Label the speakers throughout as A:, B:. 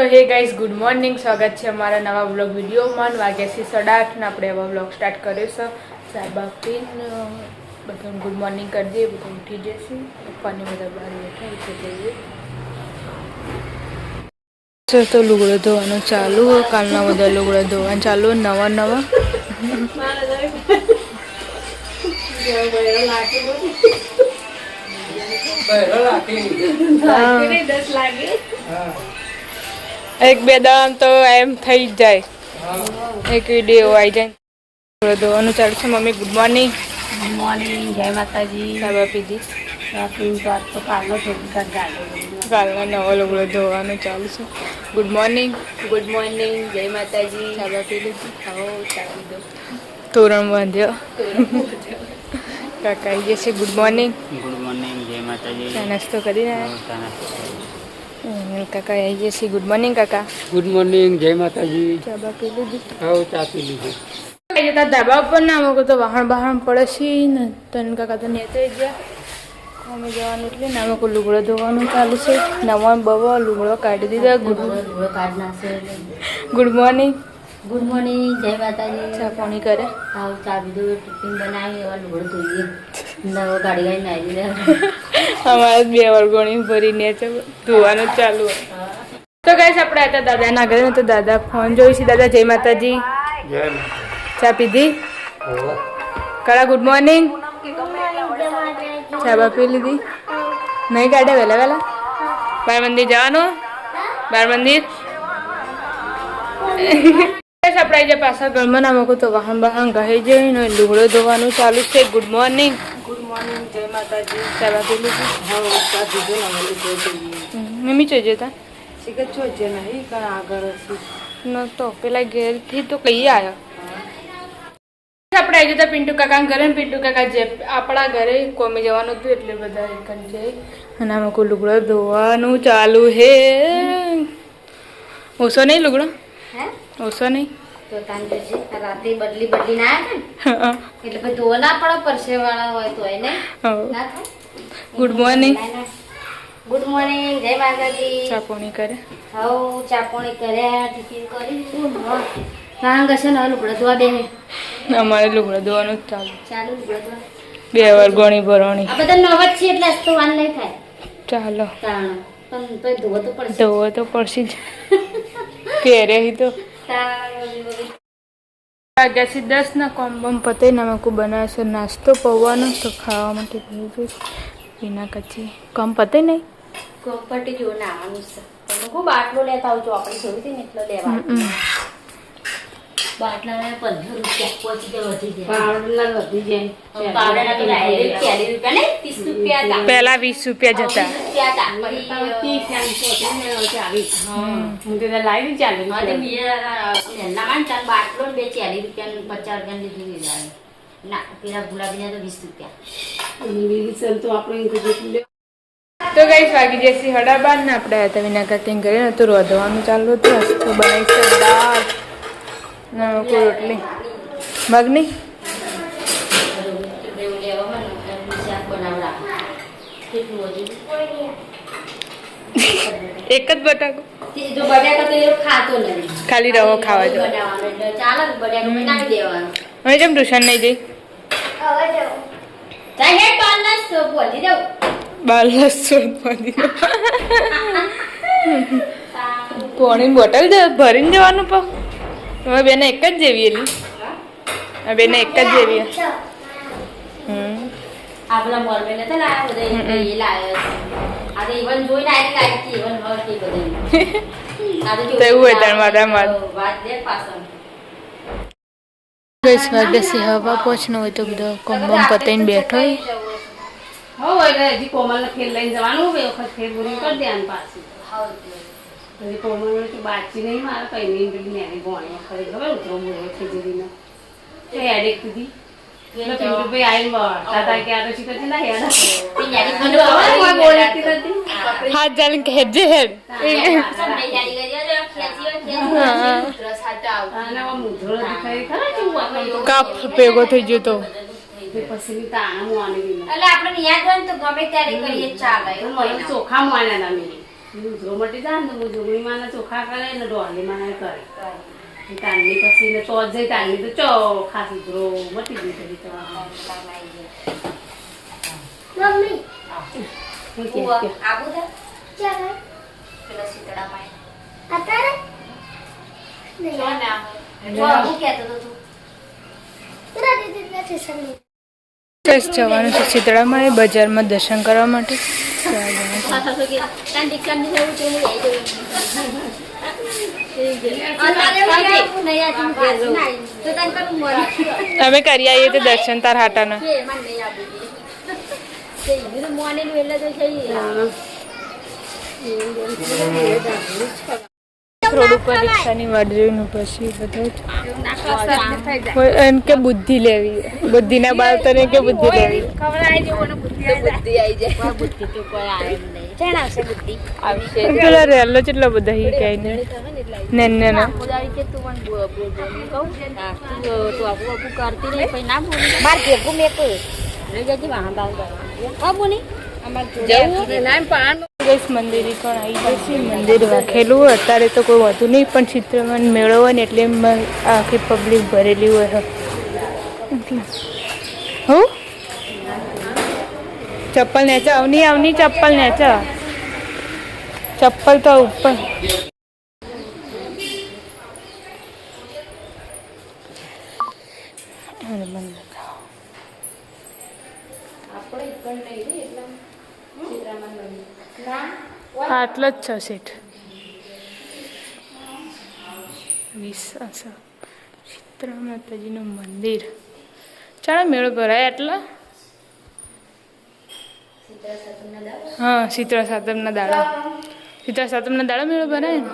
A: તો hey guys good morning, સ્વાગત છે અમારા નવા વ્લોગ વિડીયોમાં. વાગ્યા છે 8:30 ને આપણે હવે વ્લોગ સ્ટાર્ટ કર્યો છે. સાહેબ આપીને બધાને ગુડ મોર્નિંગ કરી દઈએ, બધા ઉઠી જશે. પપ્પાની બધા બહાર બેઠા ઉઠી જઈએ. તો લુગડો ધોવાનું ચાલુ, કાલના બધા લુગડા ધોવાનું ચાલુ, નવા એક બે દામ તો એમ થઈ જ જાય, એક વિડીયો આવી જાય. ધોવાનું ચાલુ છે. Mummy good morning.
B: Good morning, જય માતાજી.
A: સાબા પીધી. કાલના નવો લુગડો ધોવાનું ચાલુ છે. Good morning.
B: ગુડ મોર્નિંગ, જય માતાજી.
A: સાબા પી લીધી.
B: આવો ચાવી દો.
A: તોરણ બાંધ્યો. કાકા આવી જશે. Good morning.
C: ગુડ મોર્નિંગ, જય માતાજી.
A: ચા નાસ્તો કરીને કાકા આવી જશે. ગુડ મોર્નિંગ કાકા.
C: ગુડ મોર્નિંગ, જય માતાજી.
A: ચા બા પી લીધી.
C: હા, ચા પી લીધી.
A: જતા ધાબા ઉપર ના મૂકો તો વાહણ પડે છે ને. તન કાકા તો નેતે ગયા અમે જવાનું એટલે ને અમે કોઈ લુગડો ધોવાનું ચાલુ છે. નવા બવા લુગડો કાઢી દીધા. Good morning.
B: ગુડ મોર્નિંગ, જય માતાજી.
A: ચા પાણી કરે.
B: આવો ચા પીધું, ટિફિન બનાવી, એવા લુગડો ધોઈએ. નવો ગાડી ગાડી નાખી દે.
A: અમારે 2 વર્ગોણી ભરીને છે ધોવાનું ચાલુ. તો ગાઈસ આપણે હતા દાદાના ઘરે ને, તો દાદા ફોન જોઈ છે. દાદા જય માતાજી. ચા પીધી. કળા ગુડ મોર્નિંગ. ચા બા પી લીધી. નહીં કાઢે વહેલા બાર મંદિર જવાનું. બાર મંદિર આપણે જે પાછા ઘરમાં ના મૂકું તો વાહન ગહી જઈને લુગડો ધોવાનું ચાલુ છે. Good morning.
B: ગુડ મોર્નિંગ, જય માતાજી.
A: ચા બા પી લીધી.
B: હા, ચા પીધું ને અમે લોકો
A: મમ્મી જોઈએ જતા
B: શીખર છો છે નહીં પણ આગળ હશે
A: ન તો પેલા ઘેરથી તો કઈ આવ્યો. આપણે આવી જતા પિન્ટુ કાકા ઘરે ને પિન્ટુ કાકા જે આપણા ઘરે કોમી જવાનું હતું એટલે બધા એક છે. અને આમાં કોઈ લુગડો ધોવાનું ચાલુ હે. ઓછો નહીં લુગડો, ઓછો નહીં
B: તો રાતે બદલી ના આવે ને એટલે પછી ધોવા ના પડે, પરસે વાળા હોય તો એને ના થાય.
A: Good morning.
B: ગુડ મોર્નિંગ, જય માતાજી.
A: ચાપોણી કરે.
B: હાઉ ચાપોણી કર્યા, ટિફિન કરી દીધું. નાંગ હશે ને લુગડા ધોવા બે
A: અમારે લુગડો ધોવાનું જ ચાલુ.
B: ચાલુ લુગડા ધોવા
A: 2 વર્ગોણી ભરણી.
B: આ બધા નવા જ છે એટલે આજ તો વાન નહીં થાય.
A: ચાલો
B: તાણ પણ તો ધોવા તો પડશે.
A: ધોવો તો પડશે જ. પહેરે તો વાગ્યા છે 10 ના. કોમ બમ પતે ને અમે કોઈ બનાવે છે નાસ્તો પૌવાનો તો ખાવા માટે વિના કચ્છી કોમ પતે નહીં.
B: કોમ્પટી જો નાવાનું છે. તમે ખૂબ બાટલો લેતા આવજો. આપણે જોઈ હતી ને એટલે લેવાનું. બાટલાના 15 રૂપિયા પહોંચી જાય, વધી જાય. પાવડરના વધી જાય. પાવડરના તો ડાયરેક્ટ 40 રૂપિયા ને 30 રૂપિયા હતા.
A: પહેલા 20 રૂપિયા જતા.
B: 30
A: તો ગાઈસ વાગી જશે 12:30 ને આપણે હતા વિના કાકી ઘરે ને તો રોધવાનું ચાલુ હતું. તો બનાવી છે દાળ ના કોઈ રોટલી મગની. એક જ બટાકો
B: જો બટાકા તો એ ખાતો નથી,
A: ખાલી રવો ખાવા જો.
B: ચાલે બટાકા બનાવી દેવાનું.
A: હવે જેમ ટ્યુશન નહીં જઈ પાણી બોટલ ભરીને જવાનું પણ હવે બેને એક જ જેવી એલી. બેને એક જ જેવી.
B: આપણા મોલ મેં નતા લાયા બધા એ લાયા આ તો ઈવન જોઈને આઈ લાઈક ઈવન હર કે બધા આ તો
A: એવું હોય તાર મારા માર
B: વાત દે પાછળ
A: ગઈસ વાગ્યા હવા પહોંચનો હોય તો બધો કોમ્બમ પતાઈને બેઠો હોય.
B: હો એટલે હજી કોમલ ખેલ લઈને જવાનું બે વખત ખેલ પૂરી કરી દેવાનું પાછું. હજી કોમલ તો બાચી નહીં મારે કઈ નહીં પેલી મેરી ભણી વખત ખબર ઉતરો મૂળો ખીજડીનો તો હેડેક સુધી ભાઈ આઈ દાદા કે આ તો શીખતી ના હેડ
A: હાથ જાને કે હેડ જે હેડ કાપ ભેગો થઈ ગયો તો
B: પછી તાણા મોને એટલે આપણે યાદ હોય તો ગમે ત્યારે કરીએ ચાલે એવું ચોખા મોના ના ઉધરો મટી જાય ને જોગણી માના ચોખા કરે ને ડોલી માના કરે તાલની પછી ને તો જઈ તાલની તો ચોખા ઉધરો મટી ગઈ કરી તો
D: મમ્મી
B: હું કે
D: આબુ દે ચાલ પેલો સીતળામાં અત્યારે નહીં ના જો આબુ કહેતો તો તું તેરા દીદી નથી સંગી
A: બસ જવાનું છે શીતળામાં એ બજારમાં દર્શન કરવા માટે
D: પાછા તો કે તાંડી કાંડી જવું છે નહીં આવી જવું નહીં આ તું કે તો તાન કરું મન
A: અમે કરી આવીએ તો દર્શન તાર હાટાના
D: કે મને નહીં આપી દે તે બીજું મોને નું એટલે તો છે
A: રોડ ઉપર રિક્ષાની વાટ જોઈને પછી બધા એમ કે બુદ્ધિ લેવી બુદ્ધિના બાળકોને કે બુદ્ધિ લેવી
D: બુદ્ધિ આવી જાય બુદ્ધિ તો કોઈ આવે નહીં જાણ આવશે બુદ્ધિ આવશે
A: પેલા રેલો કેટલા બધા હી કઈ ને ને ના
D: બોલાવી કે તું મને બોલ બોલ કહું તું આપું આપું કરતી નહીં પછી ના બોલ બાર ભેગું મેં કહું લઈ જજે વાહન બાવ હા બોની અમાર જોડે નામ પાણ
A: ગઈસ મંદિર પણ આવી જશે મંદિર રાખેલું હોય અત્યારે તો કોઈ હોતું નહીં પણ ચિત્રમાં મેળો હોય ને એટલે આખી પબ્લિક ભરેલી હોય હું ચપ્પલ નેચા આવની ચપ્પલ નેચા ચપ્પલ તો ઉપર આટલો જ છે સીટ 20 શીતળા માતાજીનું મંદિર ચાલો મેળો ભરાય એટલા હા શીતળા સાતમના દાડા મેળો ભરાય ને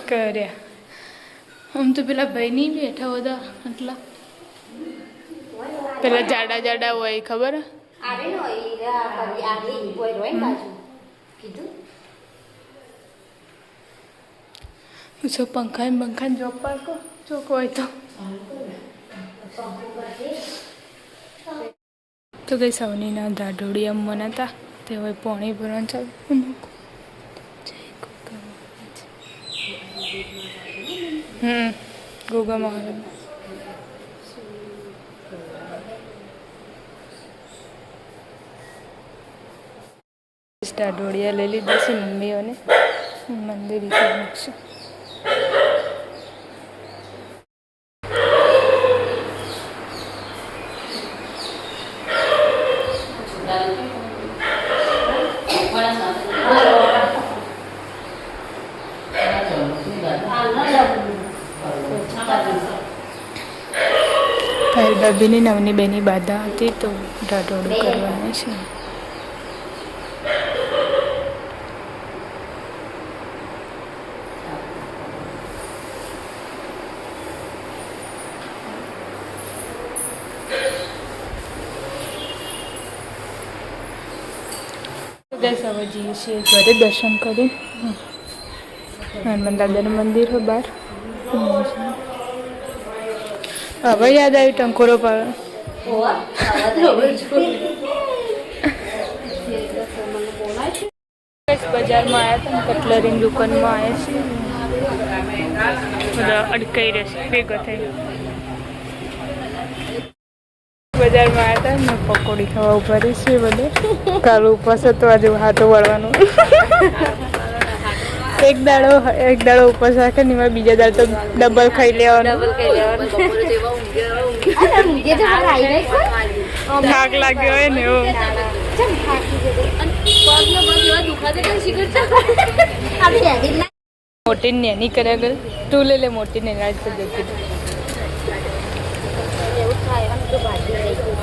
A: કર્યા આમ તો પેલા ભાઈ નહીં બેઠા બધા આટલા પેલા જાડા હોય ખબર
D: આવે નો ઈરા કરી આગલી કોઈ રોય બાજુ કીધું
A: જો પંખા જોબ પાડકો ચોક હોય તો કઈ સવનીના દાઢોડી આમ મનાતા તે હોય પોણી ભરવાનું ચાલુ ગોગામાં દાઢોડિયા લઈ લીધી છે મમ્મીઓને મંદિર મૂકશે તારી ભાભીની નવની બેની બાધા હતી તો ઢાઢોળું કરવાનું છે હવે જઈએ છીએ ઘરે દર્શન કરી હનુમાન દાદાનું મંદિર હોય બહાર હવે યાદ આવ્યું ટંકોરો પર બજારમાં આવ્યા હતા કટલરીની દુકાનમાં આવ્યા છે બધા અડકાઈ રહેશે ભેગા થઈ બજારમાં આવ્યા હતા ને પકોડી ખાવા ઉભા રહી છે બધે કાલ ઉપવાસ હતો આજે હાથો વળવાનું એક દાડો ઉપવાસ રાખે ને એમાં બીજા દાડો તો ડબલ ખાઈ લેવાનું થાક લાગ્યો હોય ને એવો મોટી નેની કર્યા કરે તું લે લે મોટી ને રાજ પર જતી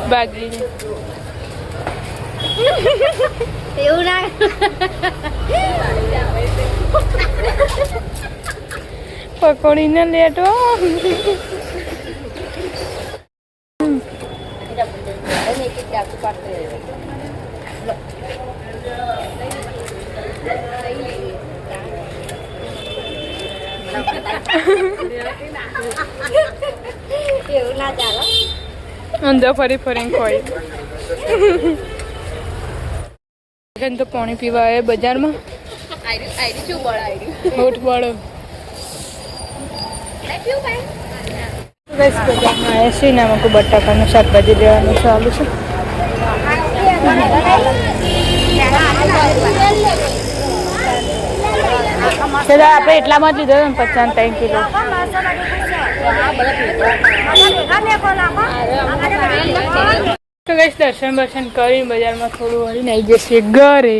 A: ભાગી
D: એવું ના
A: પકોડી ને લેટો
D: એવું ના ચાલો.
A: અંદર ફરી ફરીને ખોઈ તો પાણી પીવા આવે બજારમાં હોઠ બળો બસ બજારમાં આવ્યા છીએ ને આમાં બટાકાનું શાકભાજી લેવાનું ચાલુ છે. આપણે એટલામાં જ લીધો ને 53 કિલો. તો ગઈશ દર્શન બર્શન કરીને બજારમાં થોડું વળીને આવી જશે ઘરે.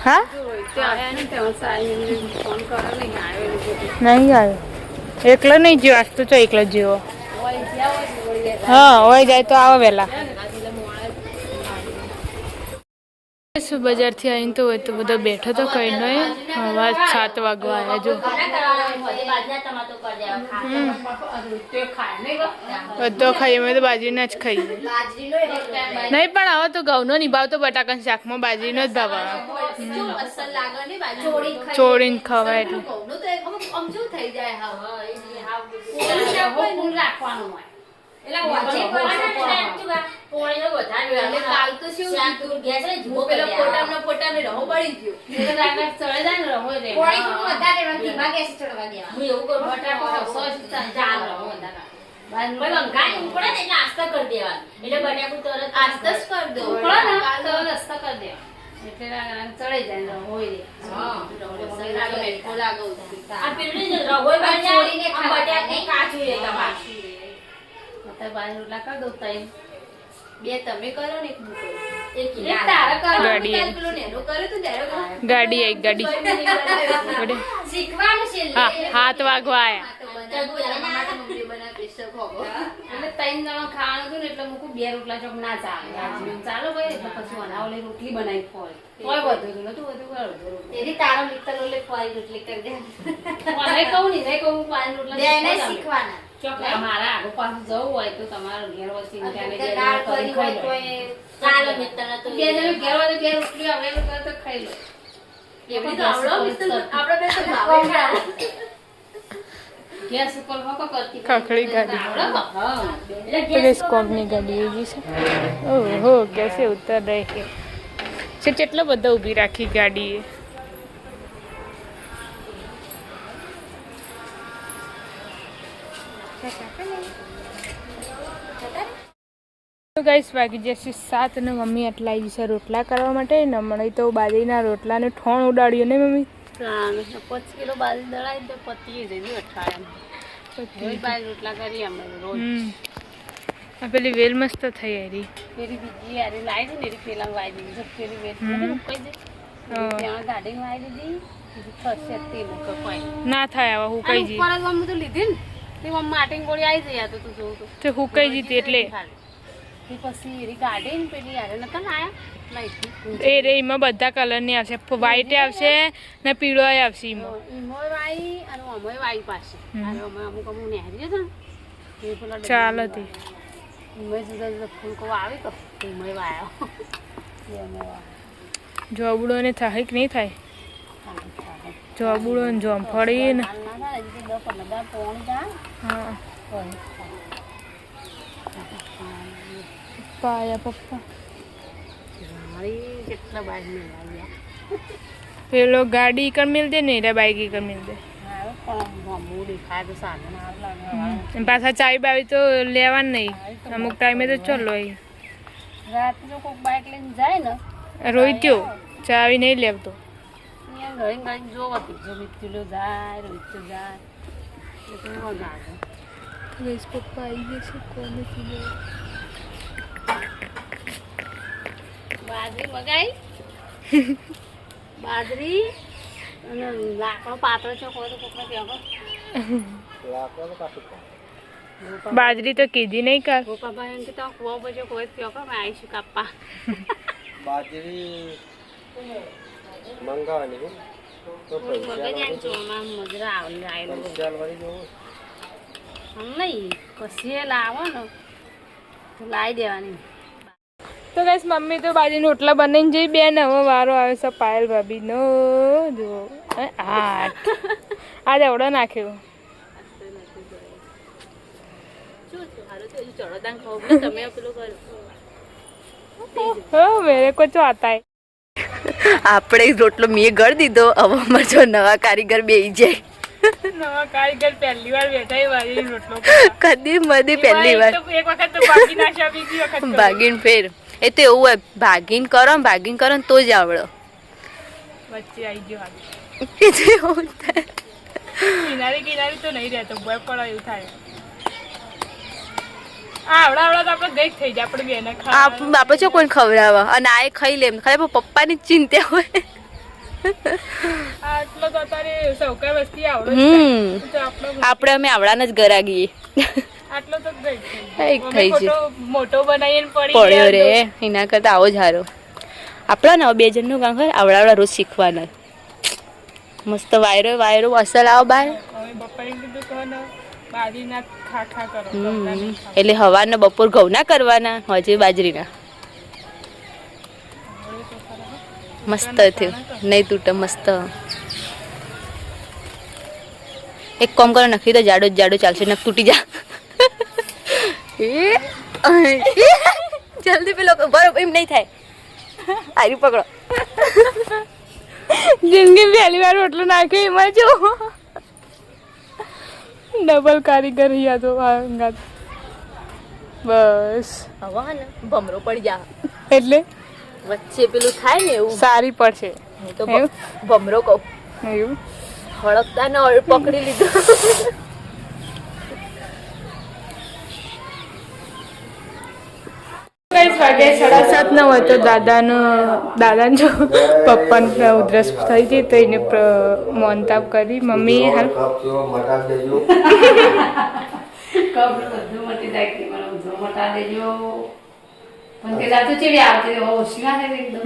A: હા નહીં આવ્યો એકલો નહીં જ્યો આજ તો ચો એકલો જ જેવો. હા હોય જાય તો આવો વહેલા. બજારથી આવીને તો હોય તો બધો બેઠો તો કઈ નહીં. હવા 7 વાગવા આવ્યા જો. બધો ખાઈએ અમે તો બાજરીના જ ખાઈએ. નહીં પણ હવે તો ઘઉંનો નહીં ભાવ તો બટાકાના શાકમાં બાજરીનો જ ભાવ આવે. ચોળીને ખવાય એટલે ગાડી આવી ગાડી. હા 7 વાગવા આવ્યા.
B: એટલે 3 જણા ખાવાનું હતું ને એટલે મૂકું 2 રોટલા ચોક ના ચાલે ચાલો ભાઈ એટલે પછી બનાવલી રોટલી બનાવી ફોય બધું નતું બધું એની તારો લીટર લે ફોય રોટલી કરી દે મને કહું નહીં રે કહું 5 રોટલા બે શીખવાના ચોક મારા આગળ પાછું જવું હોય તો તમારો ઘેર વસી ચાલો મિત્ર તો બે જણ ઘેર હોય તો 2 રોટલી અવેલેબલ કરે તો ખાઈ લો એવી તો આવડો મિત્ર આપણે બે તો ભાવે ગેસ ઉપર હોકો કરતી
A: ખખડી ગાડી તો ગઈશ કોમની ગાડી આવી છે. ઓહો કેસે ઉતર રહે છે. કેટલો બધો ઊભી રાખી ગાડીએ. તો ગાઈસ વાગી જશે 7 ને મમ્મી આટલા આવી જશે રોટલા કરવા માટે. નમણી તો બાજરીના રોટલાને ઠોણ ઉડાડ્યું ને મમ્મી.
B: 5 કિલો બાજરી દળાઈ તો પતી જઈ અઠવાડિયામાં રોટલા કરી અમે રોજ.
A: આ પેલી વેલ મસ્ત થઈ રહી.
B: પેલી બીજી યારી લાવી ને એની પેલા વાઈ દીધી પેલી વેલ મુકાઈ દે ત્યાં ગાડી વાઈ દીધી થશે તેલ કપાઈ
A: ના થાય હવે હુકાઈ જી.
B: ઉપર જ તો લીધી ને તે મમ્મા આટીંગ ગોળી આવી જાય તો તું જોઉં
A: તો હુકાઈ જીતી એટલે
B: પછી એની ગાડી ને પેલી યારે નતા લાયા
A: એ રે એમાં બધા કલરની આવશે. વ્હાઈટ આવશે ને પીળો આવશે.
B: ઈમોય વાઈ અને અમોય વાઈ પાસે અમુક અમુક નેહરી છે ને એ પેલા
A: ચાલ હતી
B: ઈમોય જુદા જુદા ફૂલકો આવે તો ઈમોય વાયો
A: જોબડો ને થાય કે નહીં થાય. જોબડો ને જોમફળી ને હા પાયા પપ્પા પેલો ગાડી કર મિલ દે ને બાઈક કર મિલ દે. પાછા ચાવી બાવી તો લેવાનું નહીં. અમુક ટાઈમે તો ચલો
B: રાતે જો કોઈક બાઈક લઈને જાય ને
A: રોહિત કયો ચાવી નહીં લેવતો.
B: જોવાતી જો મિત્રુલો જાય રોહિત જાય
A: પપ્પા આવી જશે કોને
B: બાજરી મગાઈ બાજરી અને લાકડો પાતળો છે કોઈ તો કોકને કહેવો
A: બાજરી તો કીધી નહીં કર
B: ગોપાભાઈ એમ કે તો કુવા બજો કોઈ કહેવો કે મેં આવીશું કાપવા
C: બાજરી મંગાવાની તો
B: મજરા નહીં કશી લાવો ને તો લાવી દેવાની.
A: તો ગાઈસ મમ્મી તો બાજરીનો રોટલા બનાવીને જઈ. બેન હવે વારો આવે છે પાયલ ભાભીનો. જો આજ એવડો નાખ્યો મેરે કો જો આતા હે
E: આપણે રોટલો મેં ગળ દીધો હવે અમારે જો નવા કારીગર બેહી જાય
A: નવા કારીગર પહેલી વાર બેઠા એ વાળી રોટલો
E: કદી મદી પહેલી વાર
A: એક વખત તો બાકી નાખ્યા બીજી વખત
E: ભાગીન ફેર એ તો એવું હોય ભાગીન કરો ને તો જ આવડે
A: વચ્ચે આવી ગયો હાથ
E: એ તો એવું થાય
A: કિનારી તો નહીં રહેતો ભય પડે એવું થાય આવડા તો આપણે ગઈ થઈ જાય આપણે બેને
E: આપણે જો કોઈ ખવડાવે અને આ ખાઈ લે ખાલી પપ્પાની જ ચિંતા હોય
A: આટલો તો અત્યારે સૌકાર વસ્તી આવડે
E: આપણે અમે આવડાના જ ગરાગીએ
A: આટલો તો ગઈ
E: એક થઈ ગયો
A: મોટો બનાવીને
E: પડ્યો રે એના કરતા આવો જ હારો આપણા ને 2 જણનું કામ હોય આવડા રોજ શીખવાના મસ્ત વાયરો અસલ આવો બાર
A: બપોરે કીધું કહો ને બાજરીના ખા કરો
E: એટલે હવારના બપોર ઘઉંના કરવાના હજે બાજરીના મસ્ત થયું નહીં તૂટે મસ્ત એક કામ કરો નખી તો જાડો ચાલશે નખ તૂટી જા જલ્દી પેલો બરોબર એમ નહીં થાય આરી પકડો
A: જિંદગી પહેલી વાર રોટલો નાખ્યો એમાં જો ડબલ કારીગર યા તો બસ
E: હવા ને ભમરો પડી જા
A: એટલે
E: વચ્ચે પેલું થાય ને એવું
A: સારી પડશે
E: હું તો ભમરો કહું
A: એવું
E: હળકતા ને પકડી લીધું
A: વાગે 7:30 હોય તો દાદાને જો પપ્પાને ઉધરસ થઈ હતી તો એને મોનતાપ કરી મમ્મી હાલ
B: કપ બધું મટી જાય કે મને ઉધરો મટા દેજો પણ કે જાતું ચેવી આવતી ઓછી ના થાય એકદમ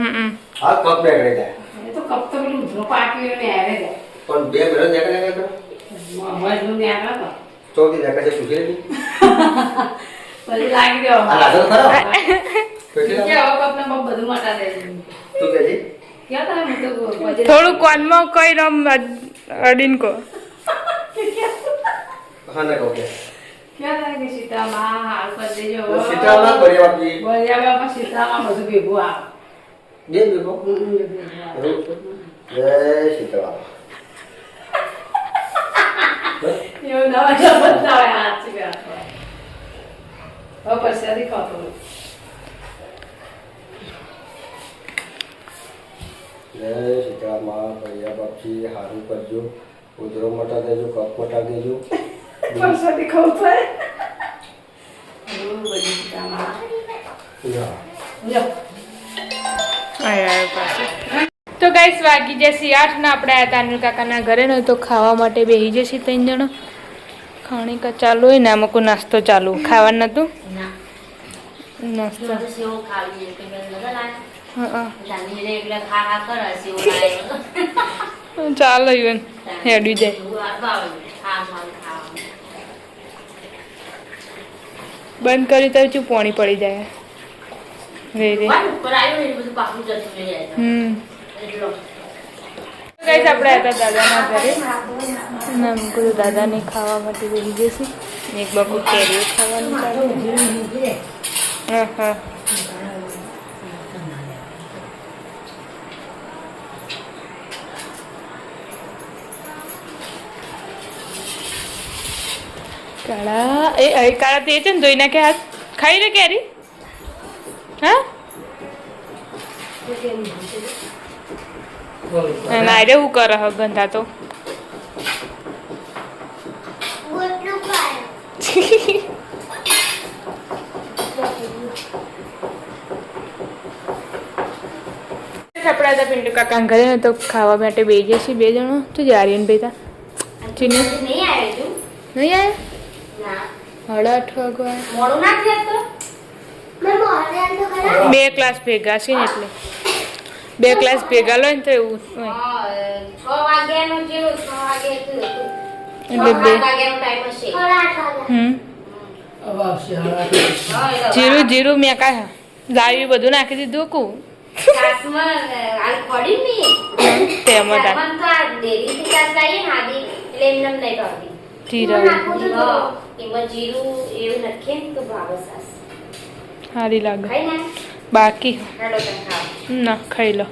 C: આ કપ બેગડે જાય
B: એ તો કપ તો પેલું ઉધરો પાકી ને આવે જાય
C: પણ બે ઘર દેખાડે કરો
B: મજનું ને આગળ
C: ચોથી દેખા છે પૂછી લે
B: પછી લાગી ગયો
C: આ લાગો ખરો
B: કે હવે કપને બહુ બધું મટા દેજો
C: તું કેજી
B: ક્યાં તારે હું તો પછી
A: થોડું કોનમાં કઈ રમ અડીન કો
C: હા ના કહો કે
B: ક્યાં તારે કે સીતામાં હાલ કરી દેજો
C: સીતામાં બરિયા બાપી
B: બરિયામાં સીતામાં બધું ભેગું આવે
C: બે બેકો જય સીતારામ
B: એવું નવા શબ્દ ના હોય હાથ છે હવે પછી ખાતો
C: જય સીતારામ બરિયા બાપી હારું કરજો ઉધરો મટા દેજો કપ મટા દેજો
B: પછી ખાવ થાય બધી સીતામાં લ્યો
A: તો ગાઈસ વાગી જશે 8 ને આપણે આ તાનુ કાકાના ઘરે ન તો ખાવા માટે બેસી જશે 3 જણો ખાણી કા ચાલુ હોય ને આમાં કોઈ નાસ્તો ચાલુ ખાવાનું નતું નાસ્તો ચાલો ઇવન હેડી જાય બંધ કરી તો ચું પાણી પડી જાય ગાઈસ આપણે હતા દાદાના ઘરે ના મૂકું દાદાને ખાવા માટે બેસી જશે એક બકુ કેરીઓ ખાવાનું ચાલુ હા કાળા એ કાળા તે છે ને ધોઈ નાખે હાથ ખાઈ લે કેરી હા ના રે હું કરે હ ગંધા તો આપણા હતા પિન્ટુ કાકા ઘરે ને તો ખાવા માટે બે જશે 2 જણો તો જારીને ભેતા ચીની નહીં આવ્યા 8:30 વાગવા 2 ક્લાસ ભેગા છે ને એટલે 2 ક્લાસ ભેગા લો ને તો એવું હોય
B: 6 વાગ્યાનો જેવો 6 વાગે
A: એટલે
B: 6 વાગ્યાનો ટાઈમ હશે
A: જીરું મેં કાંઈ લાવી બધું નાખી દીધું કુ
B: કાસમાં હાલ પડી ની
A: તેમાં
B: મન તો આ દેરી થી કાસ લાવી ને આદી
F: એટલે એમને એમ નહીં ભાવતી.
A: જીરા
F: હા, એમાં જીરું એવું નાખીએ ને તો ભાવે સાસ.
A: સારી લાગે
F: ખાઈ ને
A: બાકી
F: હેડો તને ખાવ.
A: ના ખાઈ લો